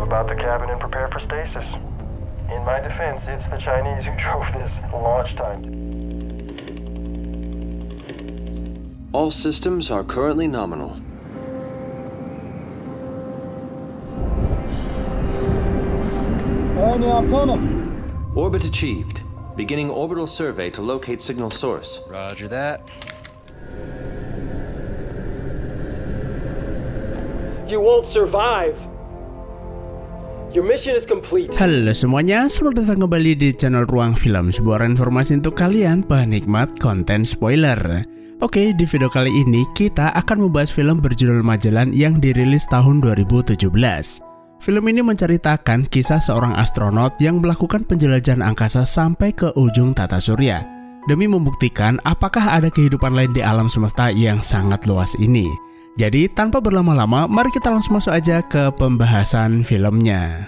about the cabin and prepare for stasis. In my defense, it's the Chinese who drove this launch time. All systems are currently nominal. Orbit achieved. Beginning orbital survey to locate signal source. Roger that. You won't survive. Your mission is complete. Halo semuanya, selamat datang kembali di channel Ruang Film, sebuah informasi untuk kalian penikmat konten spoiler. Oke, di video kali ini kita akan membahas film berjudul Magellan yang dirilis tahun 2017. Film ini menceritakan kisah seorang astronot yang melakukan penjelajahan angkasa sampai ke ujung tata surya demi membuktikan apakah ada kehidupan lain di alam semesta yang sangat luas ini. Jadi tanpa berlama-lama, mari kita langsung masuk aja ke pembahasan filmnya.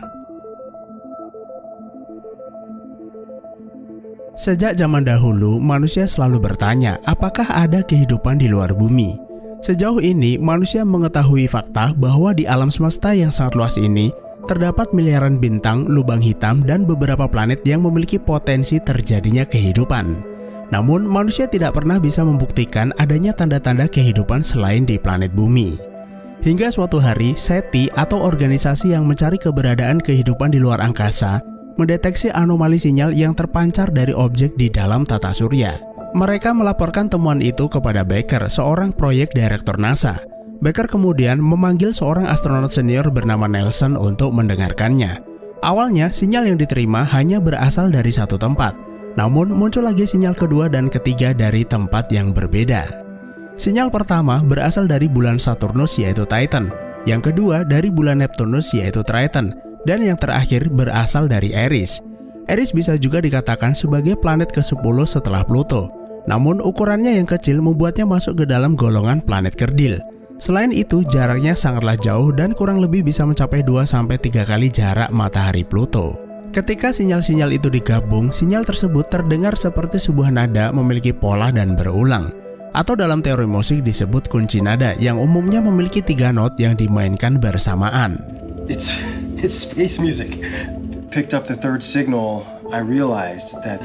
Sejak zaman dahulu, manusia selalu bertanya apakah ada kehidupan di luar bumi. Sejauh ini, manusia mengetahui fakta bahwa di alam semesta yang sangat luas ini, terdapat miliaran bintang, lubang hitam, dan beberapa planet yang memiliki potensi terjadinya kehidupan. Namun, manusia tidak pernah bisa membuktikan adanya tanda-tanda kehidupan selain di planet bumi. Hingga suatu hari, SETI atau organisasi yang mencari keberadaan kehidupan di luar angkasa, mendeteksi anomali sinyal yang terpancar dari objek di dalam tata surya. Mereka melaporkan temuan itu kepada Baker, seorang proyek direktur NASA. Baker kemudian memanggil seorang astronot senior bernama Nelson untuk mendengarkannya. Awalnya, sinyal yang diterima hanya berasal dari satu tempat. Namun, muncul lagi sinyal kedua dan ketiga dari tempat yang berbeda. Sinyal pertama berasal dari bulan Saturnus yaitu Titan. Yang kedua dari bulan Neptunus yaitu Triton. Dan yang terakhir berasal dari Eris. Eris bisa juga dikatakan sebagai planet ke-10 setelah Pluto. Namun ukurannya yang kecil membuatnya masuk ke dalam golongan planet kerdil. Selain itu, jaraknya sangatlah jauh dan kurang lebih bisa mencapai 2-3 kali jarak matahari Pluto. Ketika sinyal-sinyal itu digabung, sinyal tersebut terdengar seperti sebuah nada memiliki pola dan berulang. Atau dalam teori musik disebut kunci nada yang umumnya memiliki 3 not yang dimainkan bersamaan. It's space music. Picked up the third signal, I realized that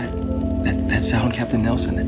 sound, Captain Nelson.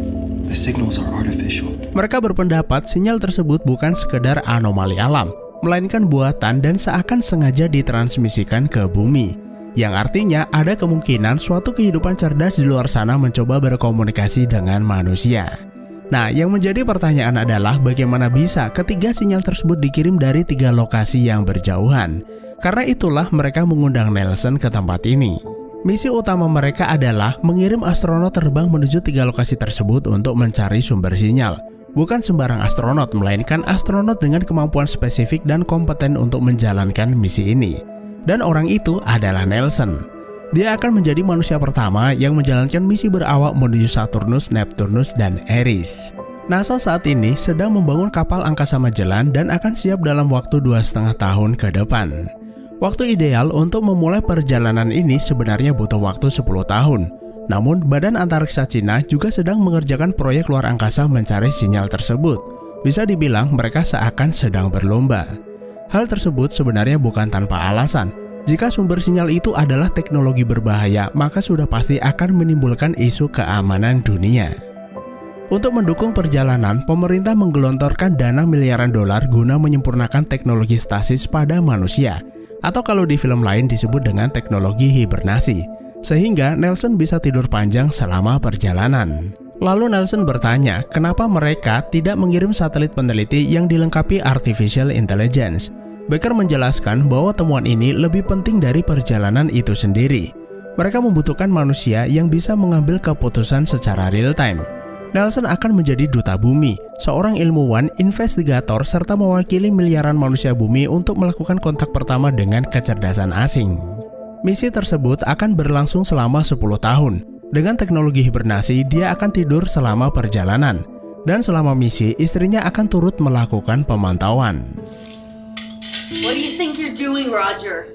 The signals are artificial. Mereka berpendapat sinyal tersebut bukan sekedar anomali alam, melainkan buatan dan seakan sengaja ditransmisikan ke bumi. Yang artinya ada kemungkinan suatu kehidupan cerdas di luar sana mencoba berkomunikasi dengan manusia. Nah, yang menjadi pertanyaan adalah bagaimana bisa ketiga sinyal tersebut dikirim dari 3 lokasi yang berjauhan. Karena itulah mereka mengundang Nelson ke tempat ini. Misi utama mereka adalah mengirim astronot terbang menuju 3 lokasi tersebut untuk mencari sumber sinyal. Bukan sembarang astronot, melainkan astronot dengan kemampuan spesifik dan kompeten untuk menjalankan misi ini. Dan orang itu adalah Nelson. Dia akan menjadi manusia pertama yang menjalankan misi berawak menuju Saturnus, Neptunus, dan Eris. NASA saat ini sedang membangun kapal angkasa Magellan dan akan siap dalam waktu 2,5 tahun ke depan. Waktu ideal untuk memulai perjalanan ini sebenarnya butuh waktu 10 tahun. Namun, Badan Antariksa Cina juga sedang mengerjakan proyek luar angkasa mencari sinyal tersebut. Bisa dibilang mereka seakan sedang berlomba. Hal tersebut sebenarnya bukan tanpa alasan. Jika sumber sinyal itu adalah teknologi berbahaya, maka sudah pasti akan menimbulkan isu keamanan dunia. Untuk mendukung perjalanan, pemerintah menggelontorkan dana miliaran dolar guna menyempurnakan teknologi stasis pada manusia. Atau kalau di film lain disebut dengan teknologi hibernasi, sehingga Nelson bisa tidur panjang selama perjalanan. Lalu Nelson bertanya, kenapa mereka tidak mengirim satelit peneliti yang dilengkapi artificial intelligence? Baker menjelaskan bahwa temuan ini lebih penting dari perjalanan itu sendiri. Mereka membutuhkan manusia yang bisa mengambil keputusan secara real time. Nelson akan menjadi duta bumi, seorang ilmuwan, investigator, serta mewakili miliaran manusia bumi untuk melakukan kontak pertama dengan kecerdasan asing. Misi tersebut akan berlangsung selama 10 tahun. Dengan teknologi hibernasi, dia akan tidur selama perjalanan. Dan selama misi, istrinya akan turut melakukan pemantauan. What do you think you're doing, Roger?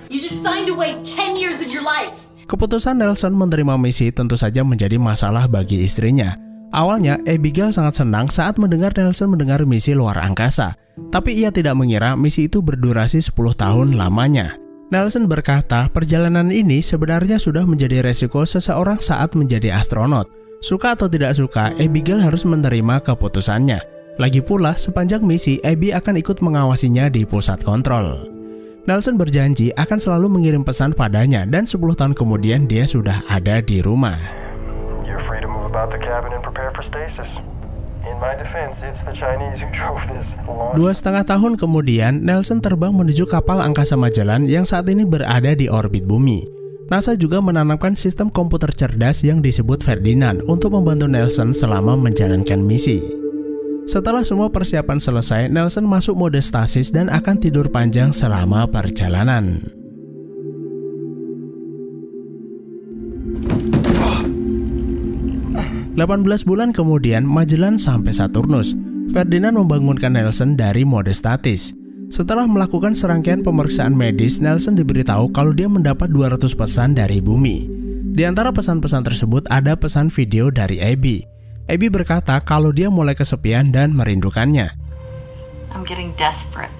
You just signed away 10 years of your life. Keputusan Nelson menerima misi tentu saja menjadi masalah bagi istrinya. Awalnya, Abigail sangat senang saat mendengar Nelson mendengar misi luar angkasa. Tapi ia tidak mengira misi itu berdurasi 10 tahun lamanya. Nelson berkata, perjalanan ini sebenarnya sudah menjadi resiko seseorang saat menjadi astronot. Suka atau tidak suka, Abigail harus menerima keputusannya. Lagi pula, sepanjang misi, Abby akan ikut mengawasinya di pusat kontrol. Nelson berjanji akan selalu mengirim pesan padanya dan 10 tahun kemudian dia sudah ada di rumah. You're free to move about the cabin and prepare for stasis. In my defense, it's the Chinese who drove this long. 2,5 tahun kemudian, Nelson terbang menuju kapal angkasa Magellan yang saat ini berada di orbit bumi. NASA juga menanamkan sistem komputer cerdas yang disebut Ferdinand untuk membantu Nelson selama menjalankan misi. Setelah semua persiapan selesai, Nelson masuk mode stasis dan akan tidur panjang selama perjalanan. Oh. 18 bulan kemudian, Magellan sampai Saturnus. Ferdinand membangunkan Nelson dari mode statis. Setelah melakukan serangkaian pemeriksaan medis, Nelson diberitahu kalau dia mendapat 200 pesan dari bumi. Di antara pesan-pesan tersebut ada pesan video dari Abby. Abby berkata kalau dia mulai kesepian dan merindukannya. I'm getting desperate.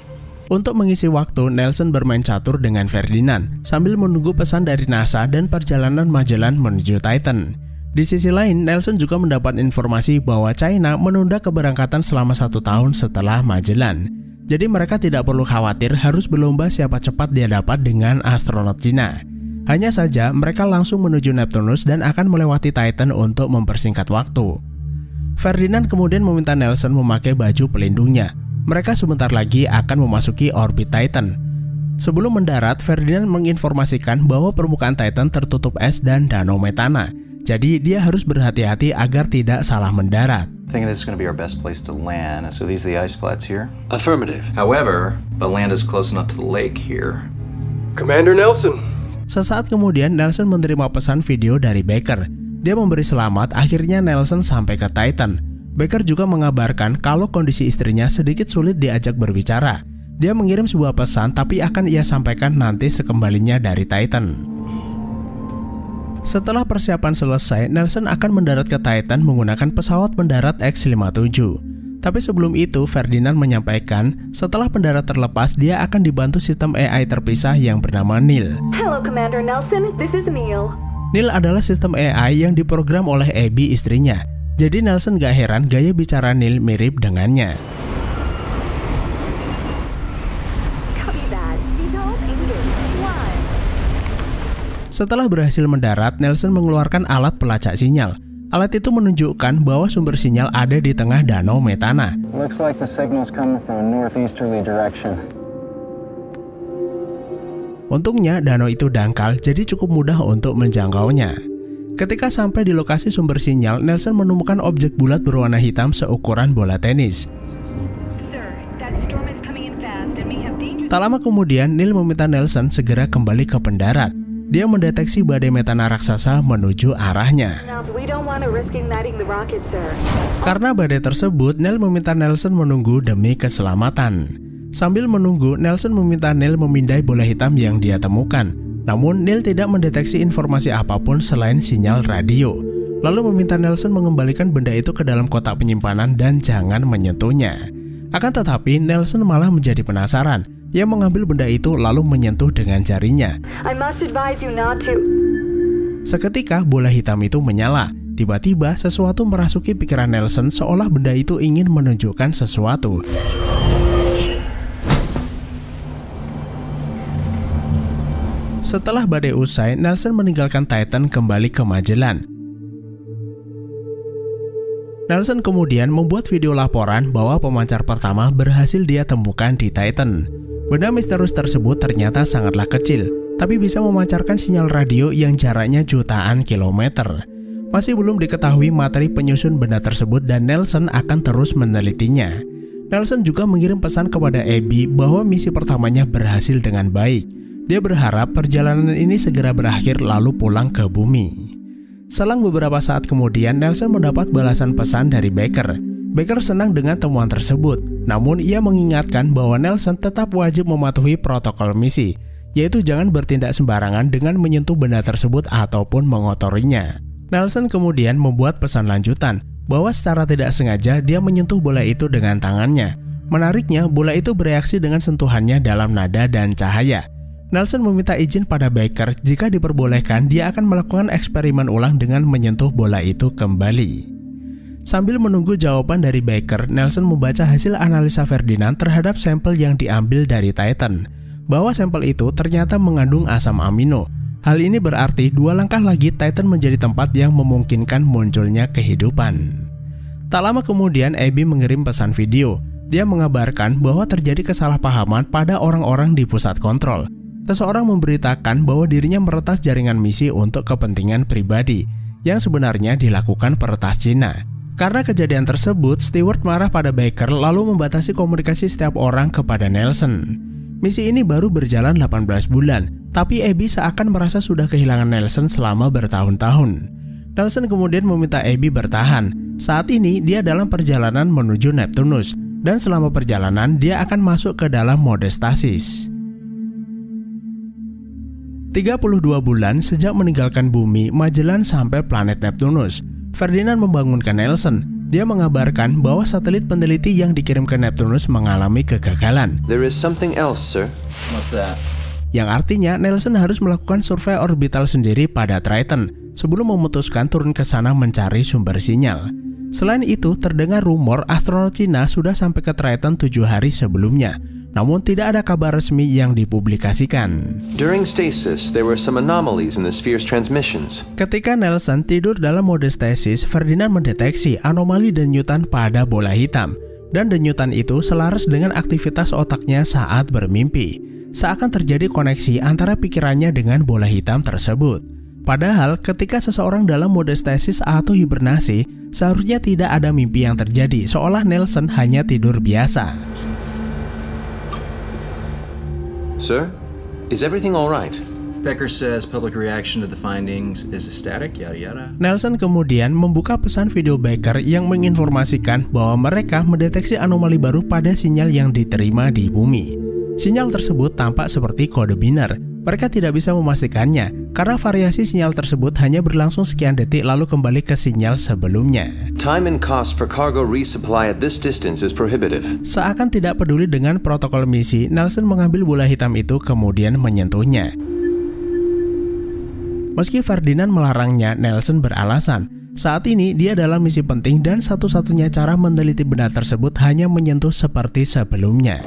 Untuk mengisi waktu, Nelson bermain catur dengan Ferdinand sambil menunggu pesan dari NASA dan perjalanan Magellan menuju Titan. Di sisi lain, Nelson juga mendapat informasi bahwa China menunda keberangkatan selama 1 tahun setelah Magellan. Jadi mereka tidak perlu khawatir harus berlomba siapa cepat dia dapat dengan astronot Cina. Hanya saja mereka langsung menuju Neptunus dan akan melewati Titan untuk mempersingkat waktu. Ferdinand kemudian meminta Nelson memakai baju pelindungnya. Mereka sebentar lagi akan memasuki orbit Titan. Sebelum mendarat, Ferdinand menginformasikan bahwa permukaan Titan tertutup es dan danau metana. Jadi dia harus berhati-hati agar tidak salah mendarat. I think this is going to be our best place to land. So these are the ice flats here? Affirmative. However, the land is close enough to the lake here. Commander Nelson. Sesaat kemudian, Nelson menerima pesan video dari Baker. Dia memberi selamat, akhirnya Nelson sampai ke Titan. Baker juga mengabarkan kalau kondisi istrinya sedikit sulit diajak berbicara. Dia mengirim sebuah pesan tapi akan ia sampaikan nanti sekembalinya dari Titan. Setelah persiapan selesai, Nelson akan mendarat ke Titan menggunakan pesawat pendarat X-57. Tapi sebelum itu, Ferdinand menyampaikan setelah pendarat terlepas, dia akan dibantu sistem AI terpisah yang bernama Neil. Hello, Commander Nelson. This is Neil. Neil adalah sistem AI yang diprogram oleh Abby istrinya. Jadi Nelson gak heran gaya bicara Neil mirip dengannya. Setelah berhasil mendarat, Nelson mengeluarkan alat pelacak sinyal. Alat itu menunjukkan bahwa sumber sinyal ada di tengah danau metana. Looks like the signal's coming from a northeasterly direction. Untungnya danau itu dangkal, jadi cukup mudah untuk menjangkaunya. Ketika sampai di lokasi sumber sinyal, Nelson menemukan objek bulat berwarna hitam seukuran bola tenis. Tak lama kemudian, Neil meminta Nelson segera kembali ke pendarat. Dia mendeteksi badai metana raksasa menuju arahnya. Karena badai tersebut, Neil meminta Nelson menunggu demi keselamatan. Sambil menunggu, Nelson meminta Neil memindai bola hitam yang dia temukan. Namun, Neil tidak mendeteksi informasi apapun selain sinyal radio. Lalu meminta Nelson mengembalikan benda itu ke dalam kotak penyimpanan dan jangan menyentuhnya. Akan tetapi, Nelson malah menjadi penasaran. Ia mengambil benda itu lalu menyentuh dengan jarinya. Seketika, bola hitam itu menyala. Tiba-tiba, sesuatu merasuki pikiran Nelson seolah benda itu ingin menunjukkan sesuatu. Setelah badai usai, Nelson meninggalkan Titan kembali ke Magellan. Nelson kemudian membuat video laporan bahwa pemancar pertama berhasil dia temukan di Titan. Benda misterius tersebut ternyata sangatlah kecil, tapi bisa memancarkan sinyal radio yang jaraknya jutaan kilometer. Masih belum diketahui materi penyusun benda tersebut dan Nelson akan terus menelitinya. Nelson juga mengirim pesan kepada Abby bahwa misi pertamanya berhasil dengan baik. Dia berharap perjalanan ini segera berakhir lalu pulang ke bumi. Selang beberapa saat kemudian, Nelson mendapat balasan pesan dari Baker. Baker senang dengan temuan tersebut, namun ia mengingatkan bahwa Nelson tetap wajib mematuhi protokol misi, yaitu jangan bertindak sembarangan dengan menyentuh benda tersebut ataupun mengotorinya. Nelson kemudian membuat pesan lanjutan. bahwa secara tidak sengaja dia menyentuh bola itu dengan tangannya. Menariknya, bola itu bereaksi dengan sentuhannya dalam nada dan cahaya. Nelson meminta izin pada Baker jika diperbolehkan dia akan melakukan eksperimen ulang dengan menyentuh bola itu kembali. Sambil menunggu jawaban dari Baker, Nelson membaca hasil analisa Ferdinand terhadap sampel yang diambil dari Titan, bahwa sampel itu ternyata mengandung asam amino. Hal ini berarti 2 langkah lagi Titan menjadi tempat yang memungkinkan munculnya kehidupan. Tak lama kemudian, Abby mengirim pesan video. Dia mengabarkan bahwa terjadi kesalahpahaman pada orang-orang di pusat kontrol. Seseorang memberitakan bahwa dirinya meretas jaringan misi untuk kepentingan pribadi, yang sebenarnya dilakukan peretas Cina. Karena kejadian tersebut, Stewart marah pada Baker lalu membatasi komunikasi setiap orang kepada Nelson. Misi ini baru berjalan 18 bulan, tapi Abby seakan merasa sudah kehilangan Nelson selama bertahun-tahun. Nelson kemudian meminta Abby bertahan. Saat ini dia dalam perjalanan menuju Neptunus, dan selama perjalanan dia akan masuk ke dalam mode stasis. 32 bulan sejak meninggalkan bumi, Magellan sampai planet Neptunus. Ferdinand membangunkan Nelson. Dia mengabarkan bahwa satelit peneliti yang dikirim ke Neptunus mengalami kegagalan. There is something else, sir. What's that? Yang artinya Nelson harus melakukan survei orbital sendiri pada Triton sebelum memutuskan turun ke sana mencari sumber sinyal. Selain itu, terdengar rumor astronot Cina sudah sampai ke Triton 7 hari sebelumnya. Namun tidak ada kabar resmi yang dipublikasikan. During stasis, there were some anomalies in the sphere's transmissions. Ketika Nelson tidur dalam mode stasis, Ferdinand mendeteksi anomali denyutan pada bola hitam. Dan denyutan itu selaras dengan aktivitas otaknya saat bermimpi. Seakan terjadi koneksi antara pikirannya dengan bola hitam tersebut. Padahal ketika seseorang dalam mode stasis atau hibernasi, seharusnya tidak ada mimpi yang terjadi, seolah Nelson hanya tidur biasa. Sir, is everything all right? Becker says public reaction to the findings is ecstatic, yada yada. Nelson kemudian membuka pesan video Becker yang menginformasikan bahwa mereka mendeteksi anomali baru pada sinyal yang diterima di bumi. Sinyal tersebut tampak seperti kode biner. Mereka tidak bisa memastikannya karena variasi sinyal tersebut hanya berlangsung sekian detik lalu kembali ke sinyal sebelumnya. Time and cost for cargo resupply at this distance is prohibitive. Seakan tidak peduli dengan protokol misi, Nelson mengambil bola hitam itu kemudian menyentuhnya. Meski Ferdinand melarangnya, Nelson beralasan saat ini dia dalam misi penting dan satu-satunya cara meneliti benda tersebut hanya menyentuh seperti sebelumnya.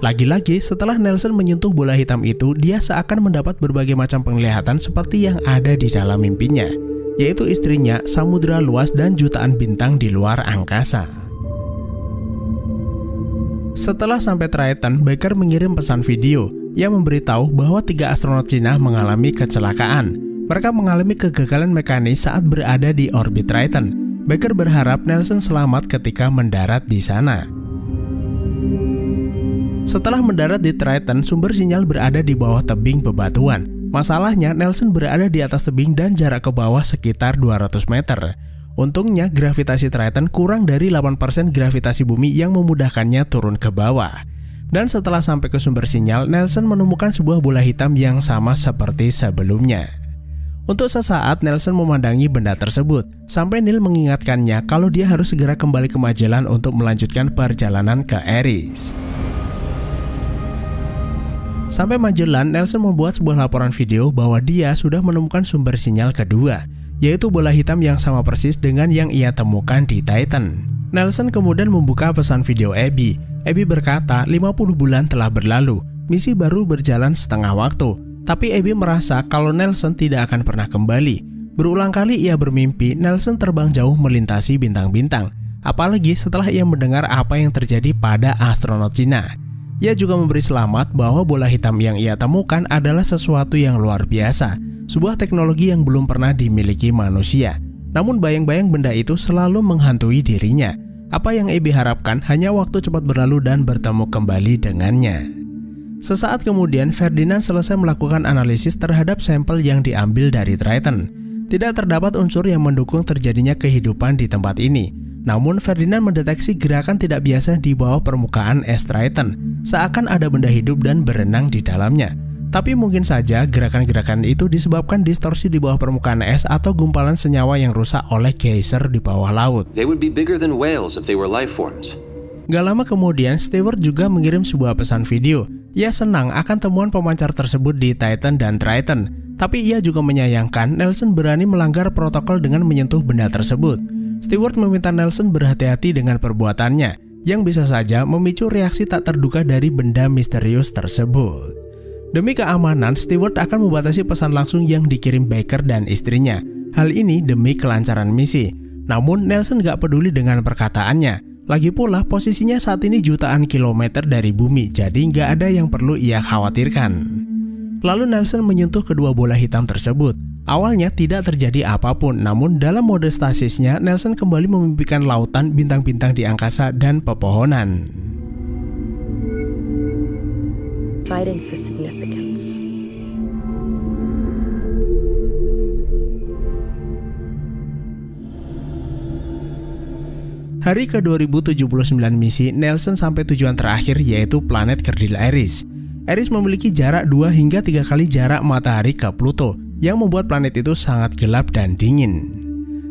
Lagi-lagi, setelah Nelson menyentuh bola hitam itu, dia seakan mendapat berbagai macam penglihatan seperti yang ada di dalam mimpinya, yaitu istrinya, samudera luas, dan jutaan bintang di luar angkasa. Setelah sampai Triton, Baker mengirim pesan video yang memberitahu bahwa 3 astronot Cina mengalami kecelakaan. Mereka mengalami kegagalan mekanis saat berada di orbit Triton. Baker berharap Nelson selamat ketika mendarat di sana. Setelah mendarat di Triton, sumber sinyal berada di bawah tebing bebatuan. Masalahnya, Nelson berada di atas tebing dan jarak ke bawah sekitar 200 meter. Untungnya, gravitasi Triton kurang dari 8% gravitasi bumi yang memudahkannya turun ke bawah. Dan setelah sampai ke sumber sinyal, Nelson menemukan sebuah bola hitam yang sama seperti sebelumnya. Untuk sesaat, Nelson memandangi benda tersebut, sampai Neil mengingatkannya kalau dia harus segera kembali ke Magellan untuk melanjutkan perjalanan ke Eris. Sampai Magellan, Nelson membuat sebuah laporan video bahwa dia sudah menemukan sumber sinyal kedua, yaitu bola hitam yang sama persis dengan yang ia temukan di Titan. Nelson kemudian membuka pesan video Abby. Abby berkata 50 bulan telah berlalu, misi baru berjalan setengah waktu, tapi Abby merasa kalau Nelson tidak akan pernah kembali. Berulang kali ia bermimpi Nelson terbang jauh melintasi bintang-bintang, apalagi setelah ia mendengar apa yang terjadi pada astronot Cina. Ia juga memberi selamat bahwa bola hitam yang ia temukan adalah sesuatu yang luar biasa, sebuah teknologi yang belum pernah dimiliki manusia. Namun bayang-bayang benda itu selalu menghantui dirinya. Apa yang Abby harapkan hanya waktu cepat berlalu dan bertemu kembali dengannya. Sesaat kemudian, Ferdinand selesai melakukan analisis terhadap sampel yang diambil dari Triton. Tidak terdapat unsur yang mendukung terjadinya kehidupan di tempat ini. Namun Ferdinand mendeteksi gerakan tidak biasa di bawah permukaan es Triton, seakan ada benda hidup dan berenang di dalamnya. Tapi mungkin saja gerakan-gerakan itu disebabkan distorsi di bawah permukaan es atau gumpalan senyawa yang rusak oleh geyser di bawah laut. They would be bigger than whales if they were life forms. Gak lama kemudian, Stewart juga mengirim sebuah pesan video. Ia senang akan temuan pemancar tersebut di Titan dan Triton, tapi ia juga menyayangkan Nelson berani melanggar protokol dengan menyentuh benda tersebut. Stewart meminta Nelson berhati-hati dengan perbuatannya, yang bisa saja memicu reaksi tak terduga dari benda misterius tersebut. Demi keamanan, Stewart akan membatasi pesan langsung yang dikirim Baker dan istrinya. Hal ini demi kelancaran misi. Namun Nelson gak peduli dengan perkataannya. Lagi pula posisinya saat ini jutaan kilometer dari bumi, jadi gak ada yang perlu ia khawatirkan. Lalu Nelson menyentuh kedua bola hitam tersebut. Awalnya tidak terjadi apapun, namun dalam mode stasisnya Nelson kembali memimpikan lautan, bintang-bintang di angkasa, dan pepohonan. Fighting for significance. Hari ke-2079 misi, Nelson sampai tujuan terakhir yaitu planet Kerdil Eris. Eris memiliki jarak 2 hingga 3 kali jarak matahari ke Pluto, yang membuat planet itu sangat gelap dan dingin.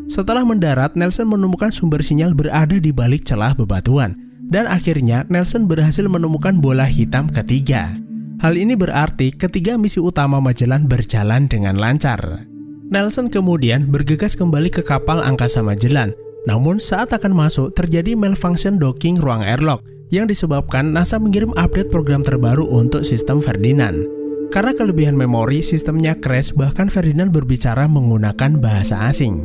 Setelah mendarat, Nelson menemukan sumber sinyal berada di balik celah bebatuan, dan akhirnya Nelson berhasil menemukan bola hitam ketiga. Hal ini berarti ketiga misi utama Magellan berjalan dengan lancar. Nelson kemudian bergegas kembali ke kapal angkasa Magellan. Namun saat akan masuk terjadi malfunction docking ruang airlock yang disebabkan NASA mengirim update program terbaru untuk sistem Ferdinand. Karena kelebihan memori, sistemnya crash, bahkan Ferdinand berbicara menggunakan bahasa asing.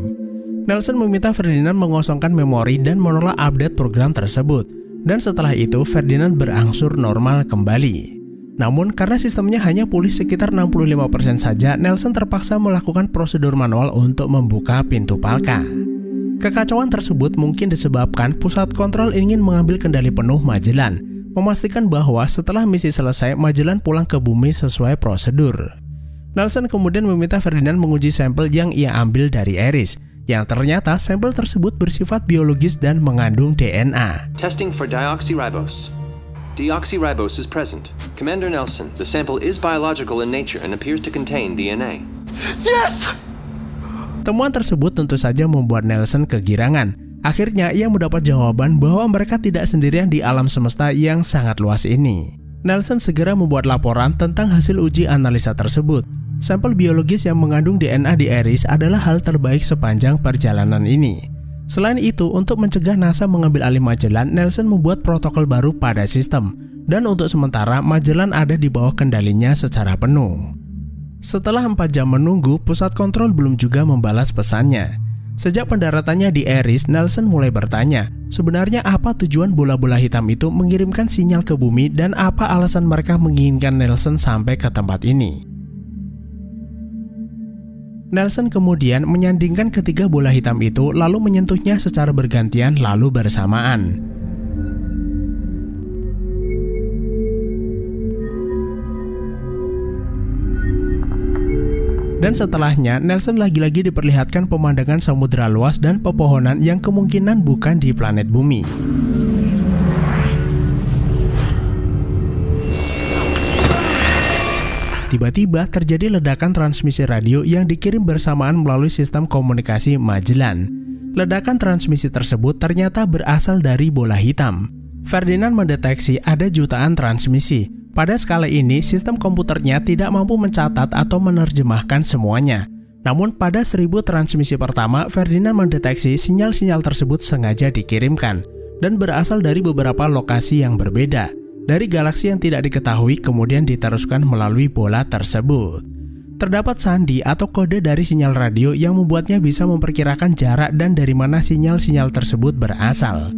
Nelson meminta Ferdinand mengosongkan memori dan menolak update program tersebut. Dan setelah itu Ferdinand berangsur normal kembali. Namun karena sistemnya hanya pulih sekitar 65% saja, Nelson terpaksa melakukan prosedur manual untuk membuka pintu palka. Kekacauan tersebut mungkin disebabkan pusat kontrol ingin mengambil kendali penuh Magellan, memastikan bahwa setelah misi selesai Magellan pulang ke bumi sesuai prosedur. Nelson kemudian meminta Ferdinand menguji sampel yang ia ambil dari Eris, yang ternyata sampel tersebut bersifat biologis dan mengandung DNA. Testing for deoxyribose. Deoxyribose is present. Commander Nelson, the sample is biological in nature and appears to contain DNA. Yes! Temuan tersebut tentu saja membuat Nelson kegirangan. Akhirnya ia mendapat jawaban bahwa mereka tidak sendirian di alam semesta yang sangat luas ini. Nelson segera membuat laporan tentang hasil uji analisa tersebut. Sampel biologis yang mengandung DNA di Eris adalah hal terbaik sepanjang perjalanan ini. Selain itu, untuk mencegah NASA mengambil alih Magellan, Nelson membuat protokol baru pada sistem. Dan untuk sementara, Magellan ada di bawah kendalinya secara penuh. Setelah 4 jam menunggu, pusat kontrol belum juga membalas pesannya. Sejak pendaratannya di Eris, Nelson mulai bertanya, sebenarnya apa tujuan bola-bola hitam itu mengirimkan sinyal ke bumi dan apa alasan mereka menginginkan Nelson sampai ke tempat ini. Nelson kemudian menyandingkan ketiga bola hitam itu lalu menyentuhnya secara bergantian lalu bersamaan. Dan setelahnya, Nelson lagi-lagi diperlihatkan pemandangan samudera luas dan pepohonan yang kemungkinan bukan di planet bumi. Tiba-tiba terjadi ledakan transmisi radio yang dikirim bersamaan melalui sistem komunikasi Magellan. Ledakan transmisi tersebut ternyata berasal dari bola hitam. Ferdinand mendeteksi ada jutaan transmisi. Pada skala ini, sistem komputernya tidak mampu mencatat atau menerjemahkan semuanya. Namun pada 1000 transmisi pertama, Ferdinand mendeteksi sinyal-sinyal tersebut sengaja dikirimkan dan berasal dari beberapa lokasi yang berbeda. Dari galaksi yang tidak diketahui kemudian diteruskan melalui bola tersebut. Terdapat sandi atau kode dari sinyal radio yang membuatnya bisa memperkirakan jarak dan dari mana sinyal-sinyal tersebut berasal.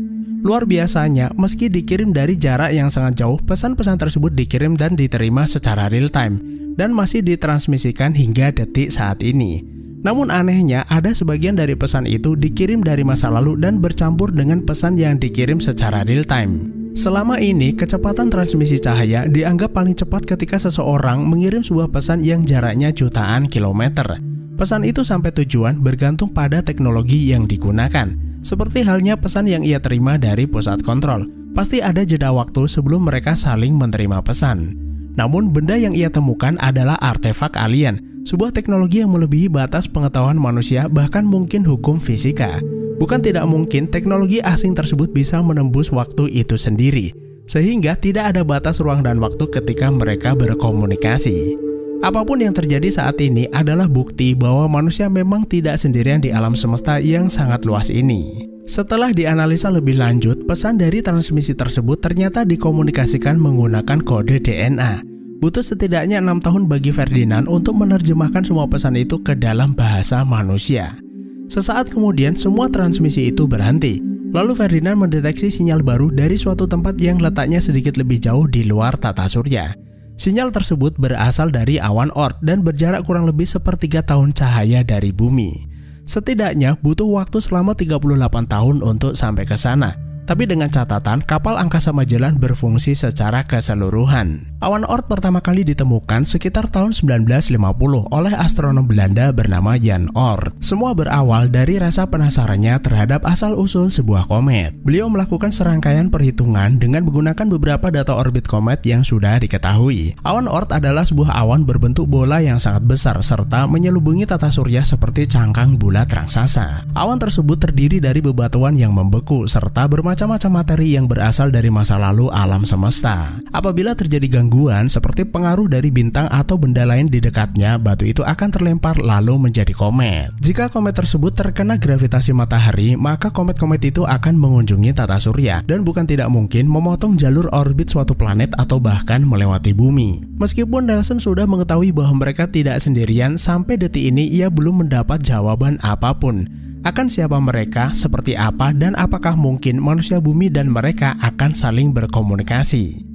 Luar biasanya, meski dikirim dari jarak yang sangat jauh, pesan-pesan tersebut dikirim dan diterima secara real time dan masih ditransmisikan hingga detik saat ini. Namun anehnya, ada sebagian dari pesan itu dikirim dari masa lalu dan bercampur dengan pesan yang dikirim secara real time. Selama ini, kecepatan transmisi cahaya dianggap paling cepat ketika seseorang mengirim sebuah pesan yang jaraknya jutaan kilometer. Pesan itu sampai tujuan bergantung pada teknologi yang digunakan. Seperti halnya pesan yang ia terima dari pusat kontrol, pasti ada jeda waktu sebelum mereka saling menerima pesan. Namun benda yang ia temukan adalah artefak alien, sebuah teknologi yang melebihi batas pengetahuan manusia, bahkan mungkin hukum fisika. Bukan tidak mungkin teknologi asing tersebut bisa menembus waktu itu sendiri, sehingga tidak ada batas ruang dan waktu ketika mereka berkomunikasi. Apapun yang terjadi saat ini adalah bukti bahwa manusia memang tidak sendirian di alam semesta yang sangat luas ini. Setelah dianalisa lebih lanjut, pesan dari transmisi tersebut ternyata dikomunikasikan menggunakan kode DNA. Butuh setidaknya 6 tahun bagi Ferdinand untuk menerjemahkan semua pesan itu ke dalam bahasa manusia. Sesaat kemudian, semua transmisi itu berhenti. Lalu Ferdinand mendeteksi sinyal baru dari suatu tempat yang letaknya sedikit lebih jauh di luar tata surya. Sinyal tersebut berasal dari awan Oort dan berjarak kurang lebih 1/3 tahun cahaya dari bumi. Setidaknya butuh waktu selama 38 tahun untuk sampai ke sana. Tapi dengan catatan, kapal angkasa Magellan berfungsi secara keseluruhan. Awan Oort pertama kali ditemukan sekitar tahun 1950 oleh astronom Belanda bernama Jan Oort. Semua berawal dari rasa penasarannya terhadap asal-usul sebuah komet. Beliau melakukan serangkaian perhitungan dengan menggunakan beberapa data orbit komet yang sudah diketahui. Awan Oort adalah sebuah awan berbentuk bola yang sangat besar serta menyelubungi tata surya seperti cangkang bulat raksasa. Awan tersebut terdiri dari bebatuan yang membeku serta bermacam-macam materi yang berasal dari masa lalu alam semesta. Apabila terjadi gangguan seperti pengaruh dari bintang atau benda lain di dekatnya, batu itu akan terlempar lalu menjadi komet. Jika komet tersebut terkena gravitasi matahari, maka komet-komet itu akan mengunjungi tata surya dan bukan tidak mungkin memotong jalur orbit suatu planet atau bahkan melewati bumi. Meskipun Nelson sudah mengetahui bahwa mereka tidak sendirian, sampai detik ini ia belum mendapat jawaban apapun. Akan siapa mereka, seperti apa, dan apakah mungkin manusia bumi dan mereka akan saling berkomunikasi.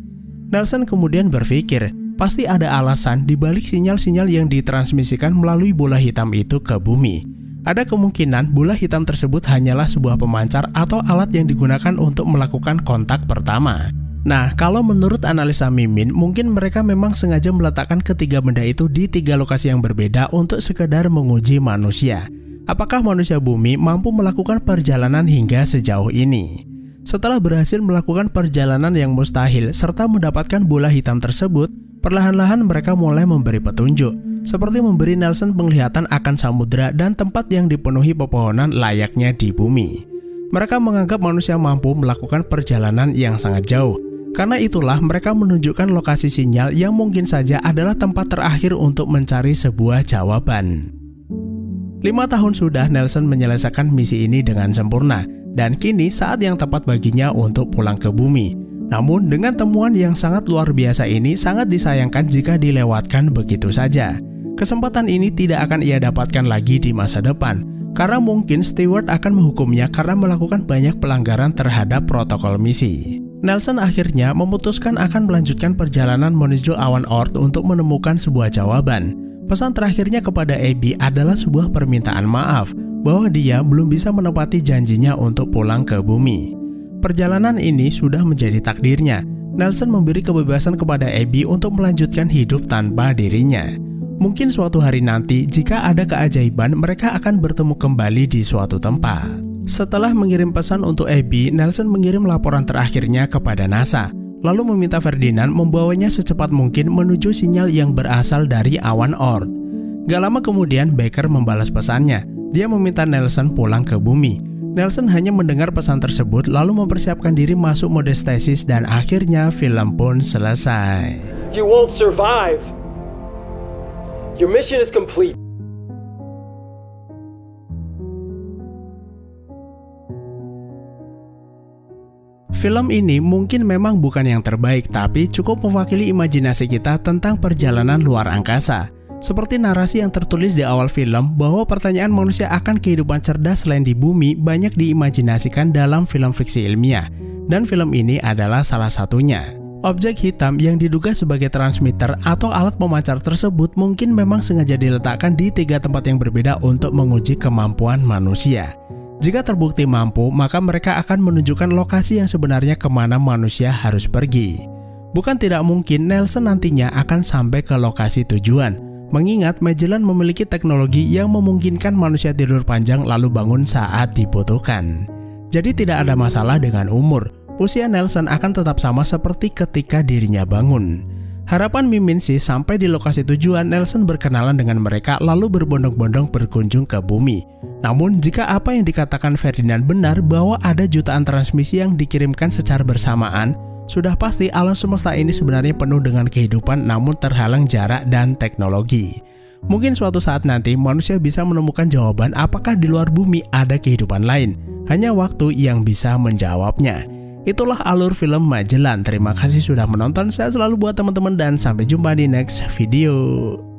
Nelson kemudian berpikir, pasti ada alasan di balik sinyal-sinyal yang ditransmisikan melalui bola hitam itu ke bumi. Ada kemungkinan bola hitam tersebut hanyalah sebuah pemancar atau alat yang digunakan untuk melakukan kontak pertama. Nah, kalau menurut analisa Mimin, mungkin mereka memang sengaja meletakkan ketiga benda itu di 3 lokasi yang berbeda untuk sekedar menguji manusia. Apakah manusia bumi mampu melakukan perjalanan hingga sejauh ini? Setelah berhasil melakukan perjalanan yang mustahil serta mendapatkan bola hitam tersebut, perlahan-lahan mereka mulai memberi petunjuk, seperti memberi Nelson penglihatan akan samudera dan tempat yang dipenuhi pepohonan layaknya di bumi. Mereka menganggap manusia mampu melakukan perjalanan yang sangat jauh. Karena itulah mereka menunjukkan lokasi sinyal yang mungkin saja adalah tempat terakhir untuk mencari sebuah jawaban. 5 tahun sudah Nelson menyelesaikan misi ini dengan sempurna, dan kini saat yang tepat baginya untuk pulang ke bumi. Namun dengan temuan yang sangat luar biasa ini sangat disayangkan jika dilewatkan begitu saja. Kesempatan ini tidak akan ia dapatkan lagi di masa depan, karena mungkin Stewart akan menghukumnya karena melakukan banyak pelanggaran terhadap protokol misi. Nelson akhirnya memutuskan akan melanjutkan perjalanan menuju awan Oort untuk menemukan sebuah jawaban. Pesan terakhirnya kepada Abby adalah sebuah permintaan maaf bahwa dia belum bisa menepati janjinya untuk pulang ke bumi. Perjalanan ini sudah menjadi takdirnya. Nelson memberi kebebasan kepada Abby untuk melanjutkan hidup tanpa dirinya. Mungkin suatu hari nanti, jika ada keajaiban, mereka akan bertemu kembali di suatu tempat. Setelah mengirim pesan untuk Abby, Nelson mengirim laporan terakhirnya kepada NASA. Lalu meminta Ferdinand membawanya secepat mungkin menuju sinyal yang berasal dari awan Oort. Gak lama kemudian Baker membalas pesannya. Dia meminta Nelson pulang ke bumi. Nelson hanya mendengar pesan tersebut lalu mempersiapkan diri masuk mode stasis dan akhirnya film pun selesai. You won't survive. Your mission is complete. Film ini mungkin memang bukan yang terbaik, tapi cukup mewakili imajinasi kita tentang perjalanan luar angkasa. Seperti narasi yang tertulis di awal film bahwa pertanyaan manusia akan kehidupan cerdas selain di bumi banyak diimajinasikan dalam film fiksi ilmiah. Dan film ini adalah salah satunya. Objek hitam yang diduga sebagai transmitter atau alat pemancar tersebut mungkin memang sengaja diletakkan di 3 tempat yang berbeda untuk menguji kemampuan manusia. Jika terbukti mampu, maka mereka akan menunjukkan lokasi yang sebenarnya kemana manusia harus pergi. Bukan tidak mungkin Nelson nantinya akan sampai ke lokasi tujuan, mengingat Magellan memiliki teknologi yang memungkinkan manusia tidur panjang lalu bangun saat dibutuhkan. Jadi tidak ada masalah dengan umur. Usia Nelson akan tetap sama seperti ketika dirinya bangun. Harapan Mimin sih sampai di lokasi tujuan Nelson berkenalan dengan mereka lalu berbondong-bondong berkunjung ke bumi. Namun jika apa yang dikatakan Ferdinand benar bahwa ada jutaan transmisi yang dikirimkan secara bersamaan, sudah pasti alam semesta ini sebenarnya penuh dengan kehidupan namun terhalang jarak dan teknologi. Mungkin suatu saat nanti manusia bisa menemukan jawaban apakah di luar bumi ada kehidupan lain. Hanya waktu yang bisa menjawabnya. Itulah alur film Magellan. Terima kasih sudah menonton. Saya selalu buat teman-teman dan sampai jumpa di next video.